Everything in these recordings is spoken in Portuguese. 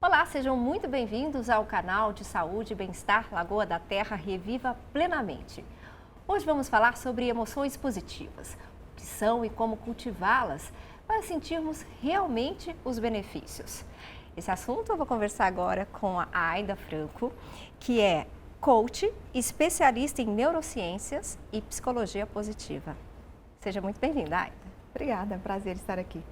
Olá, sejam muito bem-vindos ao canal de Saúde e Bem-Estar Lagoa da Terra Reviva Plenamente. Hoje vamos falar sobre emoções positivas, o que são e como cultivá-las para sentirmos realmente os benefícios. Esse assunto eu vou conversar agora com a Aida Franco, que é coach, especialista em neurociências e psicologia positiva. Seja muito bem-vinda, Aida. Obrigada, é um prazer estar aqui.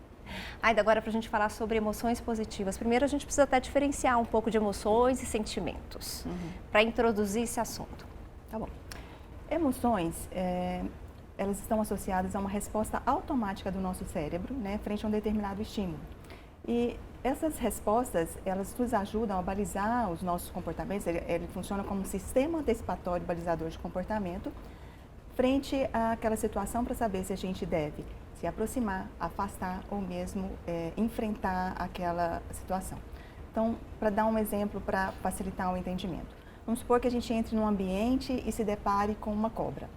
Aida, agora para a gente falar sobre emoções positivas. Primeiro a gente precisa até diferenciar um pouco de emoções e sentimentos, para introduzir esse assunto. Tá bom. Emoções, elas estão associadas a uma resposta automática do nosso cérebro, né, frente a um determinado estímulo. E essas respostas, elas nos ajudam a balizar os nossos comportamentos, ele funciona como um sistema antecipatório balizador de comportamento, frente àquela situação para saber se a gente deve se aproximar, afastar ou mesmo enfrentar aquela situação. Então, para dar um exemplo para facilitar o entendimento, vamos supor que a gente entre num ambiente e se depare com uma cobra.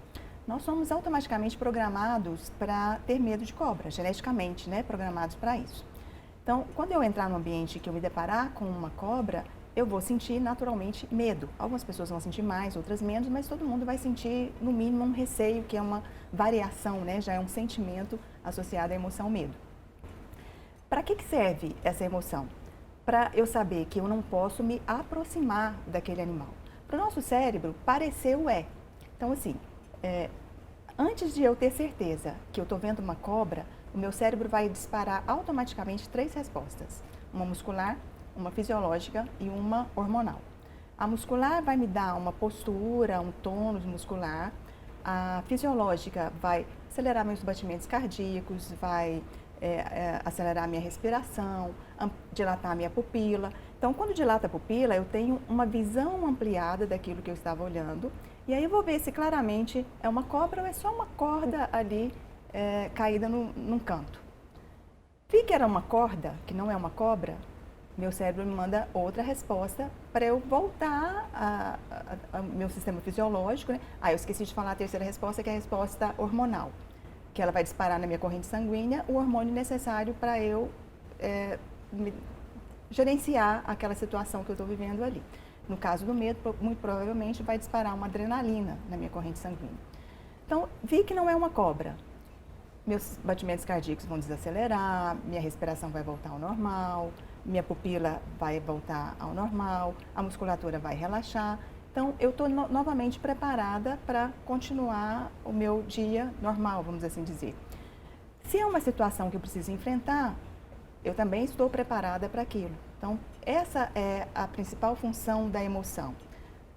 Nós somos automaticamente programados para ter medo de cobra, geneticamente, né, programados para isso. Então, quando eu entrar num ambiente que eu me deparar com uma cobra, eu vou sentir naturalmente medo. Algumas pessoas vão sentir mais, outras menos, mas todo mundo vai sentir, no mínimo, um receio, que é uma variação, né? Já é um sentimento associado à emoção medo. Para que serve essa emoção? Para eu saber que eu não posso me aproximar daquele animal. Para o nosso cérebro, pareceu é. Então, assim, antes de eu ter certeza que eu estou vendo uma cobra, o meu cérebro vai disparar automaticamente 3 respostas. Uma muscular, uma fisiológica e uma hormonal. A muscular vai me dar uma postura, um tônus muscular. A fisiológica vai acelerar meus batimentos cardíacos, vai acelerar minha respiração, dilatar minha pupila. Então, quando dilata a pupila, eu tenho uma visão ampliada daquilo que eu estava olhando. E aí eu vou ver se claramente é uma cobra ou é só uma corda ali caída num canto. Vi que era uma corda, que não é uma cobra, meu cérebro me manda outra resposta para eu voltar ao meu sistema fisiológico, né? Eu esqueci de falar a terceira resposta, que é a resposta hormonal, que ela vai disparar na minha corrente sanguínea o hormônio necessário para eu gerenciar aquela situação que eu estou vivendo ali. No caso do medo, muito provavelmente vai disparar uma adrenalina na minha corrente sanguínea. Então, vi que não é uma cobra. Meus batimentos cardíacos vão desacelerar, minha respiração vai voltar ao normal, minha pupila vai voltar ao normal, a musculatura vai relaxar. Então, eu estou novamente preparada para continuar o meu dia normal, vamos assim dizer. Se é uma situação que eu preciso enfrentar, eu também estou preparada para aquilo. Então, essa é a principal função da emoção.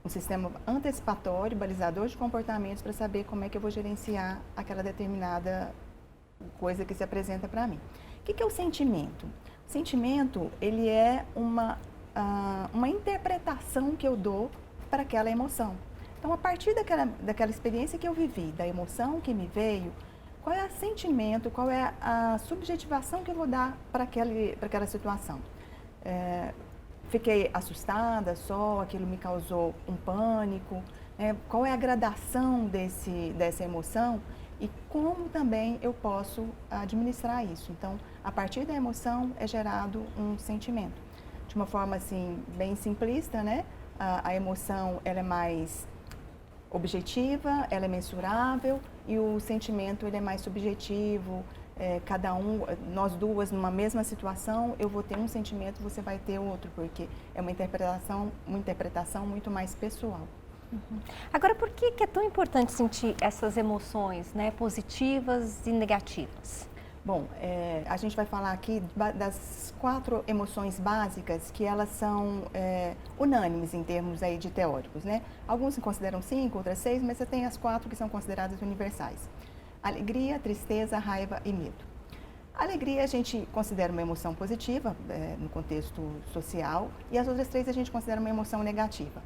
Um sistema antecipatório, balizador de comportamentos para saber como é que eu vou gerenciar aquela determinada coisa que se apresenta para mim. O que é o sentimento? O sentimento, ele é uma interpretação que eu dou para aquela emoção. Então, a partir daquela experiência que eu vivi, da emoção que me veio, qual é o sentimento, qual é a subjetivação que eu vou dar para aquela situação? Fiquei assustada só, aquilo me causou um pânico, qual é a gradação dessa emoção e como também eu posso administrar isso. Então, a partir da emoção é gerado um sentimento. De uma forma assim, bem simplista, né? A emoção ela é mais objetiva, ela é mensurável e o sentimento ele é mais subjetivo. Cada nós duas numa mesma situação, eu vou ter um sentimento, você vai ter outro, porque é uma interpretação muito mais pessoal. Agora, por que é tão importante sentir essas emoções, né, positivas e negativas? Bom, a gente vai falar aqui das 4 emoções básicas que elas são unânimes em termos aí de teóricos, né? Alguns se consideram 5, outras 6, mas você tem as 4 que são consideradas universais. Alegria, tristeza, raiva e medo. A alegria a gente considera uma emoção positiva no contexto social e as outras 3 a gente considera uma emoção negativa.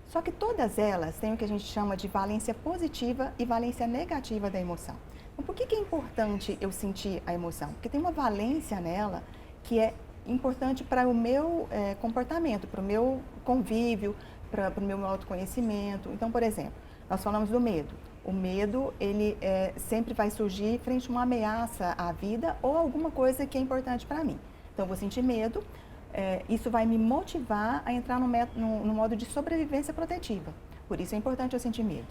Só que todas elas têm o que a gente chama de valência positiva e valência negativa da emoção. Então, por que é importante eu sentir a emoção? Porque tem uma valência nela que é importante para o meu comportamento, para o meu convívio, para o meu autoconhecimento. Então, por exemplo, nós falamos do medo. O medo, ele sempre vai surgir frente a uma ameaça à vida ou alguma coisa que é importante para mim. Então, eu vou sentir medo. isso vai me motivar a entrar no modo de sobrevivência protetiva. Por isso é importante eu sentir medo.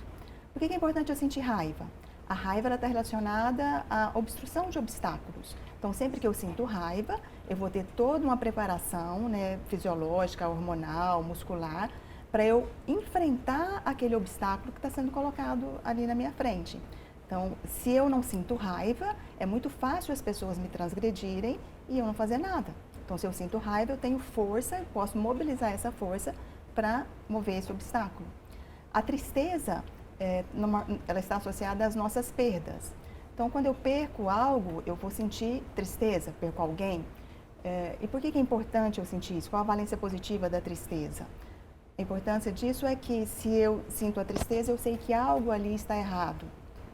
Por que é importante eu sentir raiva? A raiva está relacionada à obstrução de obstáculos. Então, sempre que eu sinto raiva, eu vou ter toda uma preparação, né, fisiológica, hormonal, muscular, para eu enfrentar aquele obstáculo que está sendo colocado ali na minha frente. Então, se eu não sinto raiva, é muito fácil as pessoas me transgredirem e eu não fazer nada. Então, se eu sinto raiva, eu tenho força, eu posso mobilizar essa força para mover esse obstáculo. A tristeza, ela está associada às nossas perdas. Então, quando eu perco algo, eu vou sentir tristeza, perco alguém. E por que é importante eu sentir isso? Qual a valência positiva da tristeza? A importância disso é que se eu sinto a tristeza, eu sei que algo ali está errado,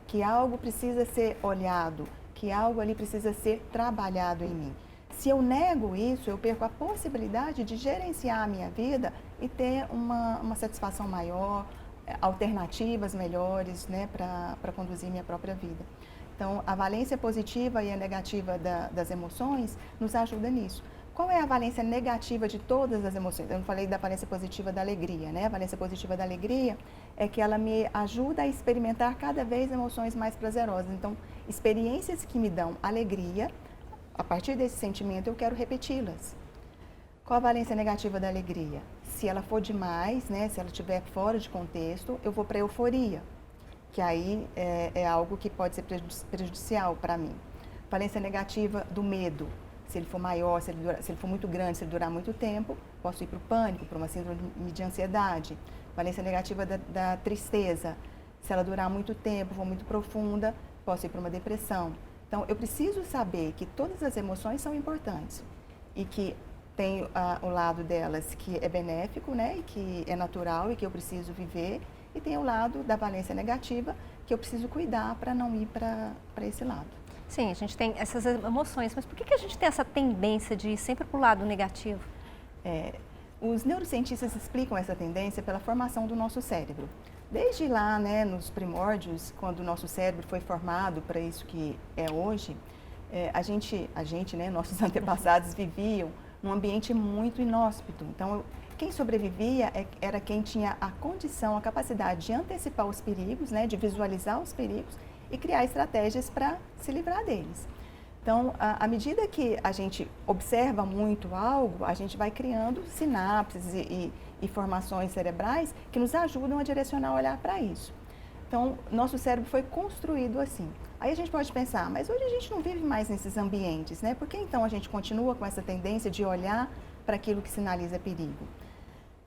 que algo precisa ser olhado, que algo ali precisa ser trabalhado em mim. Se eu nego isso, eu perco a possibilidade de gerenciar a minha vida e ter uma satisfação maior, alternativas melhores, né, para conduzir minha própria vida. Então, a valência positiva e a negativa das emoções nos ajuda nisso. Qual é a valência negativa de todas as emoções? Eu não falei da valência positiva da alegria, né? A valência positiva da alegria é que ela me ajuda a experimentar cada vez emoções mais prazerosas. Então, experiências que me dão alegria, a partir desse sentimento eu quero repeti-las. Qual a valência negativa da alegria? Se ela for demais, né? Se ela estiver fora de contexto, eu vou para a euforia, que aí é algo que pode ser prejudicial para mim. Valência negativa do medo. Se ele for maior, se ele for muito grande, se ele durar muito tempo, posso ir para o pânico, para uma síndrome de ansiedade. Valência negativa da tristeza. Se ela durar muito tempo, for muito profunda, posso ir para uma depressão. Então, eu preciso saber que todas as emoções são importantes e que tem o lado delas que é benéfico, né, e que é natural e que eu preciso viver, e tem o lado da valência negativa que eu preciso cuidar para não ir para esse lado. Sim, a gente tem essas emoções, mas por que a gente tem essa tendência de ir sempre para o lado negativo? Os neurocientistas explicam essa tendência pela formação do nosso cérebro. Desde lá, né, nos primórdios, quando o nosso cérebro foi formado para isso que é hoje, a gente, né, nossos antepassados viviam num ambiente muito inóspito. Então, quem sobrevivia era quem tinha a condição, a capacidade de antecipar os perigos, né, de visualizar os perigos e criar estratégias para se livrar deles. Então, à medida que a gente observa muito algo, a gente vai criando sinapses e formações cerebrais que nos ajudam a direcionar o olhar para isso. Então, nosso cérebro foi construído assim. Aí a gente pode pensar, mas hoje a gente não vive mais nesses ambientes, né? Por que então a gente continua com essa tendência de olhar para aquilo que sinaliza perigo?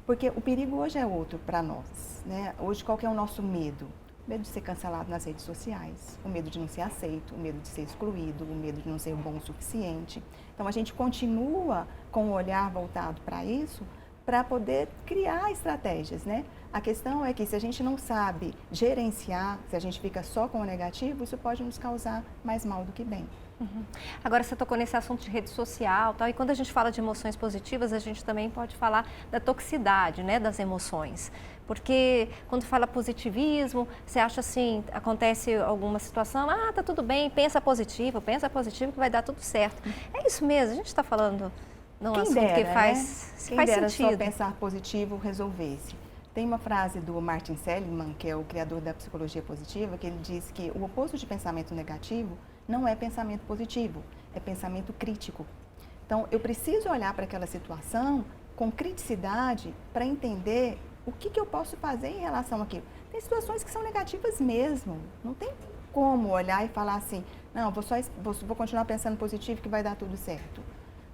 Porque o perigo hoje é outro para nós, né? Hoje qual que é o nosso medo? O medo de ser cancelado nas redes sociais, o medo de não ser aceito, o medo de ser excluído, o medo de não ser bom o suficiente. Então a gente continua com o olhar voltado para isso, para poder criar estratégias, né? A questão é que se a gente não sabe gerenciar, se a gente fica só com o negativo, isso pode nos causar mais mal do que bem. Uhum. Agora você tocou nesse assunto de rede social, tal, e quando a gente fala de emoções positivas, a gente também pode falar da toxicidade, né, das emoções. Porque quando fala positivismo, você acha assim, acontece alguma situação, tá tudo bem, pensa positivo que vai dar tudo certo. É isso mesmo, a gente está falando de um assunto que faz, né? faz dera sentido. Só pensar positivo resolvesse. Tem uma frase do Martin Seligman, que é o criador da psicologia positiva, que ele diz que o oposto de pensamento negativo não é pensamento positivo, é pensamento crítico. Então, eu preciso olhar para aquela situação com criticidade para entender o que eu posso fazer em relação àquilo. Tem situações que são negativas mesmo, não tem como olhar e falar assim, não, vou continuar pensando positivo que vai dar tudo certo.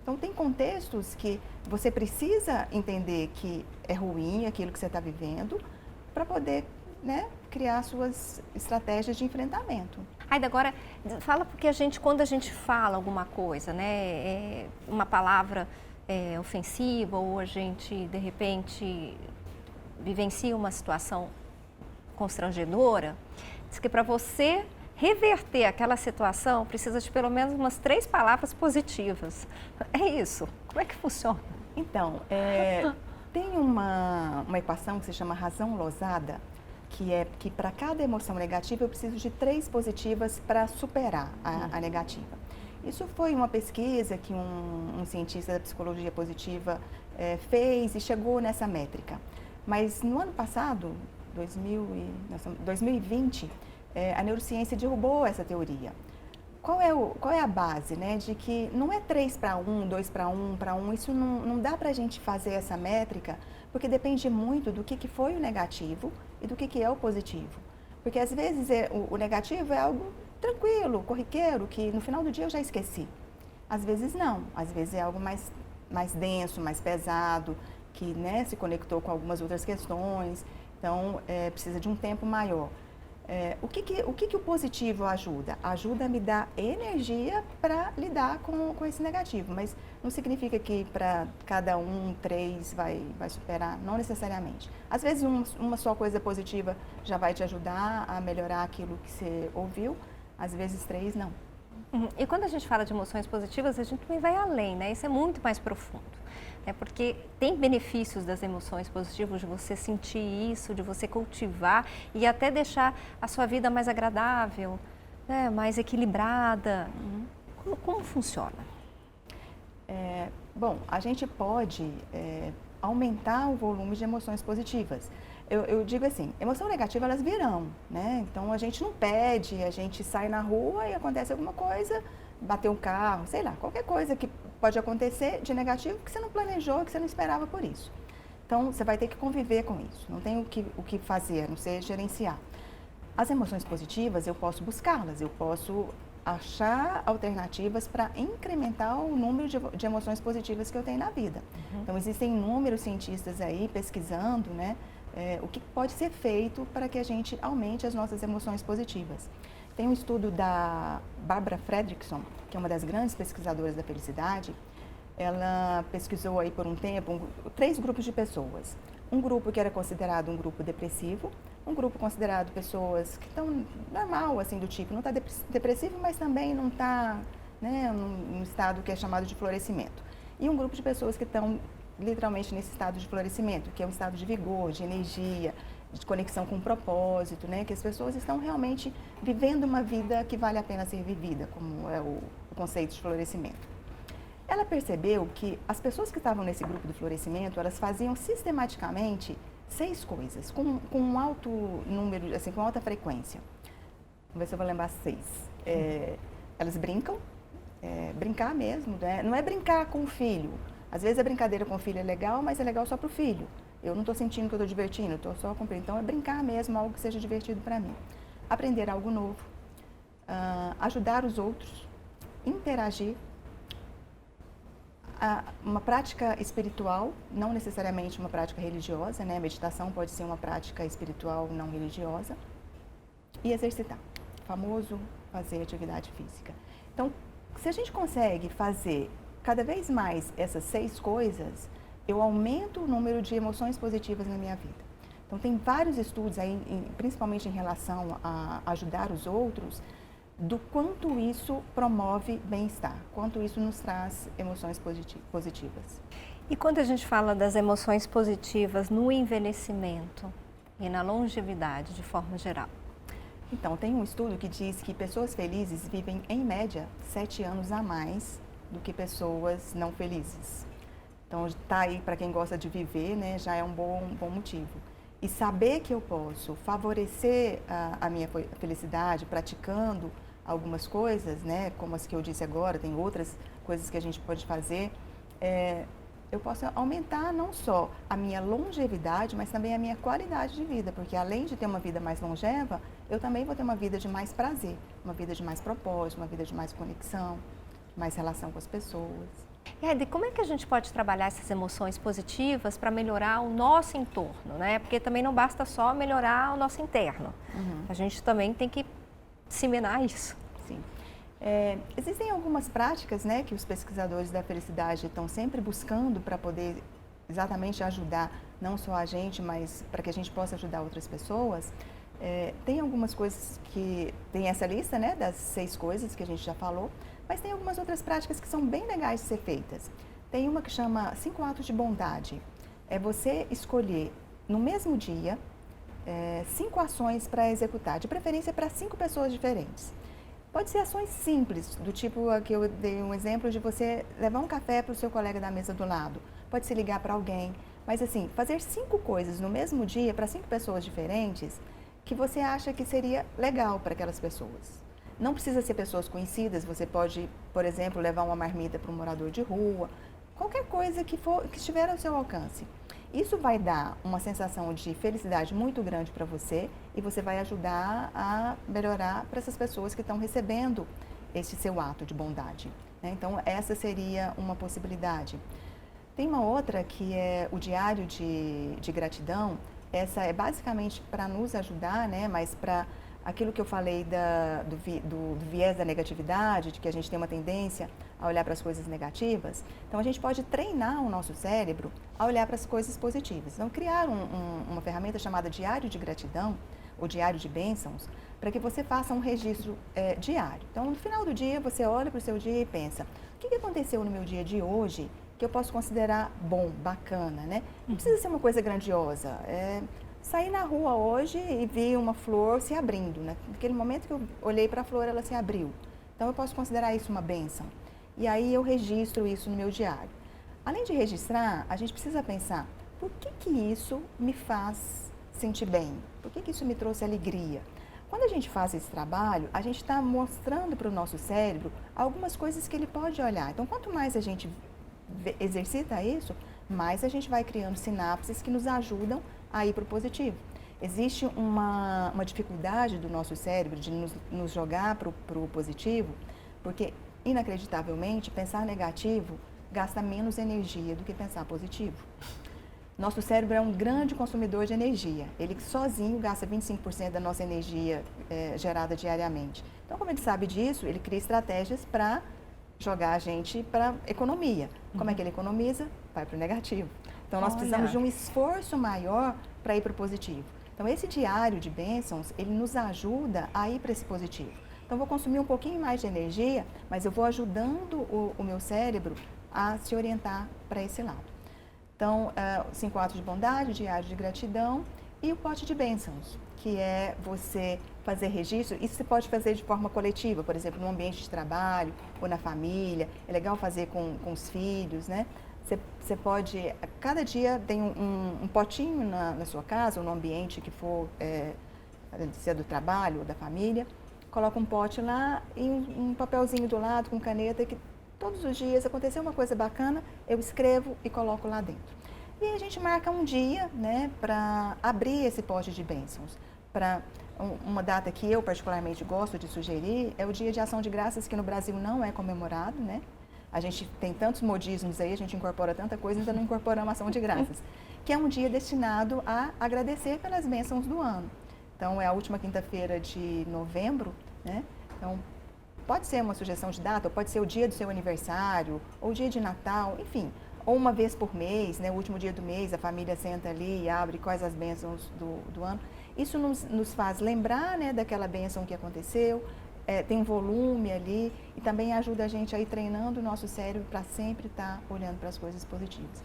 Então, tem contextos que você precisa entender que é ruim aquilo que você está vivendo para poder, né, criar suas estratégias de enfrentamento. Aida, agora, fala porque quando a gente fala alguma coisa, né, uma palavra ofensiva ou a gente, de repente, vivencia uma situação constrangedora, diz que para você reverter aquela situação, precisa de pelo menos umas 3 palavras positivas. É isso. Como é que funciona? Então, tem uma equação que se chama razão losada, que é que para cada emoção negativa eu preciso de 3 positivas para superar a negativa. Isso foi uma pesquisa que um cientista da psicologia positiva fez e chegou nessa métrica. Mas no ano passado, 2020, a neurociência derrubou essa teoria. Qual é a base, né? De que não é 3:1, 2:1, isso não dá para a gente fazer essa métrica, porque depende muito do que foi o negativo e do que é o positivo. Porque às vezes o negativo é algo tranquilo, corriqueiro, que no final do dia eu já esqueci. Às vezes não, às vezes é algo mais denso, mais pesado, que, né, se conectou com algumas outras questões, então precisa de um tempo maior. O que o positivo ajuda? Ajuda a me dar energia para lidar com esse negativo, mas não significa que para cada 3 vai superar, não necessariamente. Às vezes uma só coisa positiva já vai te ajudar a melhorar aquilo que você ouviu, às vezes 3 não. E quando a gente fala de emoções positivas, a gente também vai além, né? Isso é muito mais profundo. Porque tem benefícios das emoções positivas, de você sentir isso, de você cultivar e até deixar a sua vida mais agradável, né? Mais equilibrada. Como funciona? Bom, a gente pode aumentar o volume de emoções positivas. Eu digo assim, emoção negativa elas virão, né? Então a gente não pede, a gente sai na rua e acontece alguma coisa, bater um carro, sei lá, qualquer coisa que pode acontecer de negativo que você não planejou, que você não esperava por isso. Então você vai ter que conviver com isso, não tem o que fazer, a não ser gerenciar. As emoções positivas eu posso buscá-las, eu posso achar alternativas para incrementar o número de emoções positivas que eu tenho na vida. Então existem inúmeros cientistas aí pesquisando, né? O que pode ser feito para que a gente aumente as nossas emoções positivas. Tem um estudo da Barbara Fredrickson, que é uma das grandes pesquisadoras da felicidade. Ela pesquisou aí por um tempo 3 grupos de pessoas. Um grupo que era considerado um grupo depressivo, um grupo considerado pessoas que estão normal, assim, do tipo, não está depressivo, mas também não está, né, num estado que é chamado de florescimento. E um grupo de pessoas que estão literalmente nesse estado de florescimento, que é um estado de vigor, de energia, de conexão com o propósito, né? Que as pessoas estão realmente vivendo uma vida que vale a pena ser vivida, como é o conceito de florescimento. Ela percebeu que as pessoas que estavam nesse grupo do florescimento, elas faziam sistematicamente 6 coisas, com um alto número, assim, com alta frequência. Vamos ver se eu vou lembrar 6. Elas brincam, brincar mesmo, né? Não é brincar com o filho. Às vezes a brincadeira com o filho é legal, mas é legal só para o filho. Eu não estou sentindo que eu estou divertindo, estou só cumprindo. Então, é brincar mesmo, algo que seja divertido para mim. Aprender algo novo, ajudar os outros, interagir. Uma prática espiritual, não necessariamente uma prática religiosa, né? A meditação pode ser uma prática espiritual não religiosa. E exercitar, o famoso fazer atividade física. Então, se a gente consegue fazer cada vez mais essas 6 coisas, eu aumento o número de emoções positivas na minha vida. Então, tem vários estudos aí, principalmente em relação a ajudar os outros, do quanto isso promove bem-estar, quanto isso nos traz emoções positivas. E quando a gente fala das emoções positivas no envelhecimento e na longevidade, de forma geral? Então, tem um estudo que diz que pessoas felizes vivem, em média, 7 anos a mais do que pessoas não felizes. Então, tá aí para quem gosta de viver, né, já é um bom motivo. E saber que eu posso favorecer a minha felicidade praticando algumas coisas, né, como as que eu disse agora, tem outras coisas que a gente pode fazer, eu posso aumentar não só a minha longevidade, mas também a minha qualidade de vida, porque além de ter uma vida mais longeva, eu também vou ter uma vida de mais prazer, uma vida de mais propósito, uma vida de mais conexão, mais relação com as pessoas. E como é que a gente pode trabalhar essas emoções positivas para melhorar o nosso entorno, né? Porque também não basta só melhorar o nosso interno. A gente também tem que disseminar isso. Sim. Existem algumas práticas, né, que os pesquisadores da felicidade estão sempre buscando para poder exatamente ajudar não só a gente, mas para que a gente possa ajudar outras pessoas. Tem algumas coisas que tem essa lista, né, das 6 coisas que a gente já falou, mas tem algumas outras práticas que são bem legais de ser feitas. Tem uma que chama 5 atos de bondade. É você escolher no mesmo dia 5 ações para executar, de preferência para 5 pessoas diferentes. Pode ser ações simples, do tipo que eu dei um exemplo de você levar um café para o seu colega da mesa do lado. Pode ser ligar para alguém. Mas assim, fazer 5 coisas no mesmo dia para 5 pessoas diferentes que você acha que seria legal para aquelas pessoas. Não precisa ser pessoas conhecidas, você pode, por exemplo, levar uma marmita para um morador de rua, qualquer coisa que estiver ao seu alcance. Isso vai dar uma sensação de felicidade muito grande para você e você vai ajudar a melhorar para essas pessoas que estão recebendo este seu ato de bondade, né? Então, essa seria uma possibilidade. Tem uma outra que é o diário de gratidão. Essa é basicamente para nos ajudar, né? Mas para aquilo que eu falei do viés da negatividade, de que a gente tem uma tendência a olhar para as coisas negativas. Então, a gente pode treinar o nosso cérebro a olhar para as coisas positivas. Então, criar uma ferramenta chamada diário de gratidão, ou diário de bênçãos, para que você faça um registro diário. Então, no final do dia, você olha para o seu dia e pensa, o que aconteceu no meu dia de hoje que eu posso considerar bom, bacana, né? Não precisa ser uma coisa grandiosa. Saí na rua hoje e vi uma flor se abrindo, né? Naquele momento que eu olhei para a flor, ela se abriu. Então, eu posso considerar isso uma bênção. E aí, eu registro isso no meu diário. Além de registrar, a gente precisa pensar, por que isso me faz sentir bem? Por que isso me trouxe alegria? Quando a gente faz esse trabalho, a gente está mostrando para o nosso cérebro algumas coisas que ele pode olhar. Então, quanto mais a gente exercita isso, mais a gente vai criando sinapses que nos ajudam a ir para o positivo. Existe uma dificuldade do nosso cérebro de nos jogar para o positivo, porque, inacreditavelmente, pensar negativo gasta menos energia do que pensar positivo. Nosso cérebro é um grande consumidor de energia. Ele sozinho gasta 25% da nossa energia gerada diariamente. Então, como ele sabe disso, ele cria estratégias para jogar a gente para economia. Como é que ele economiza? Vai para o negativo. Então, nós precisamos de um esforço maior para ir para o positivo. Então, esse diário de bênçãos, ele nos ajuda a ir para esse positivo. Então, eu vou consumir um pouquinho mais de energia, mas eu vou ajudando o meu cérebro a se orientar para esse lado. Então, 5 atos de bondade, o diário de gratidão e o pote de bênçãos, que é você fazer registro. Isso você pode fazer de forma coletiva, por exemplo, no ambiente de trabalho ou na família. É legal fazer com os filhos, né? Você pode, cada dia tem um potinho na sua casa ou no ambiente que for, se é do trabalho ou da família, coloca um pote lá e um papelzinho do lado com caneta que todos os dias aconteceu uma coisa bacana, eu escrevo e coloco lá dentro. E aí a gente marca um dia, né, para abrir esse pote de bênçãos. Para uma data que eu particularmente gosto de sugerir é o Dia de Ação de Graças, que no Brasil não é comemorado, né? A gente tem tantos modismos aí, a gente incorpora tanta coisa, ainda não incorporamos ação de graças, que é um dia destinado a agradecer pelas bênçãos do ano. Então, é a última quinta-feira de novembro, né? Então, pode ser uma sugestão de data, ou pode ser o dia do seu aniversário, ou o dia de Natal, enfim, ou uma vez por mês, né? O último dia do mês, a família senta ali e abre quais as bênçãos do ano. Isso nos faz lembrar, né, daquela bênção que aconteceu, tem um volume ali e também ajuda a gente a ir treinando o nosso cérebro para sempre estar olhando para as coisas positivas.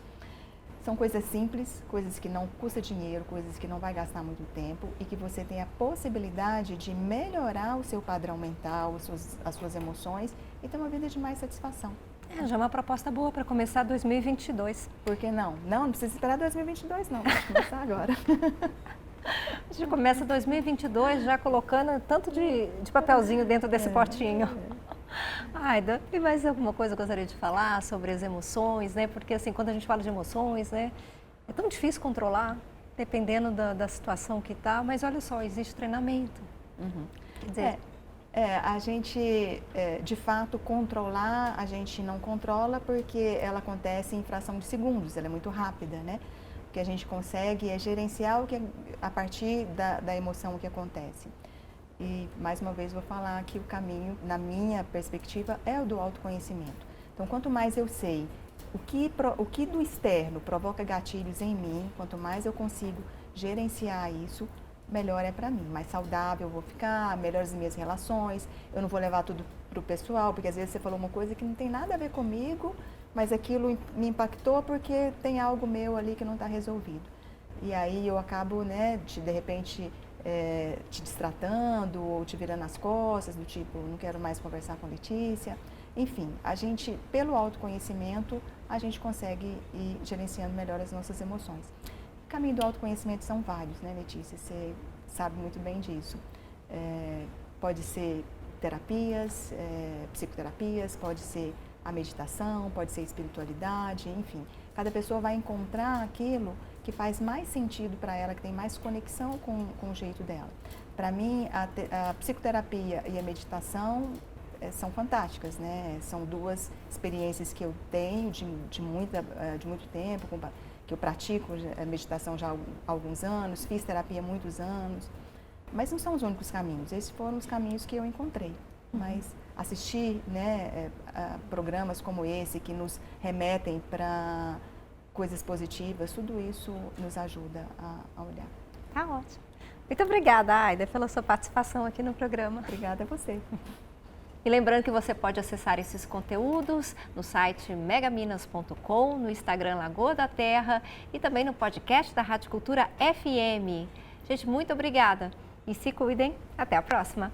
São coisas simples, coisas que não custa dinheiro, coisas que não vai gastar muito tempo e que você tem a possibilidade de melhorar o seu padrão mental, as suas emoções e ter uma vida de mais satisfação. Já é uma proposta boa para começar 2022. Por que não? Não precisa esperar 2022 não, pode começar agora. A gente começa 2022 já colocando tanto de papelzinho dentro desse potinho. Aida, e mais alguma coisa eu gostaria de falar sobre as emoções, né? Porque assim, quando a gente fala de emoções, né, é tão difícil controlar, dependendo da situação que está, mas olha só, existe treinamento. Quer dizer, a gente, de fato, controlar, a gente não controla porque ela acontece em fração de segundos, ela é muito rápida, né? O que a gente consegue é gerenciar a partir da emoção que acontece. E, mais uma vez, vou falar que o caminho, na minha perspectiva, é o do autoconhecimento. Então, quanto mais eu sei o que do externo provoca gatilhos em mim, quanto mais eu consigo gerenciar isso, melhor é para mim. Mais saudável eu vou ficar, melhores as minhas relações, eu não vou levar tudo para o pessoal, porque às vezes você falou uma coisa que não tem nada a ver comigo, mas aquilo me impactou porque tem algo meu ali que não está resolvido. E aí eu acabo, né, de repente, te destratando ou te virando as costas, do tipo, não quero mais conversar com Letícia. Enfim, a gente, pelo autoconhecimento, a gente consegue ir gerenciando melhor as nossas emoções. O caminho do autoconhecimento são vários, né, Letícia? Você sabe muito bem disso. Pode ser terapias, psicoterapias, pode ser a meditação, pode ser espiritualidade, enfim. Cada pessoa vai encontrar aquilo que faz mais sentido para ela, que tem mais conexão com o jeito dela. Para mim, a psicoterapia e a meditação são fantásticas, né? São duas experiências que eu tenho de muito tempo, que eu pratico a meditação já há alguns anos, fiz terapia há muitos anos, mas não são os únicos caminhos. Esses foram os caminhos que eu encontrei. Mas assistir, né, a programas como esse que nos remetem para coisas positivas, tudo isso nos ajuda a olhar. Tá ótimo. Muito obrigada, Aida, pela sua participação aqui no programa. Obrigada a você. E lembrando que você pode acessar esses conteúdos no site megaminas.com, no Instagram Lagoa da Terra e também no podcast da Rádio Cultura FM. Gente, muito obrigada e se cuidem. Até a próxima.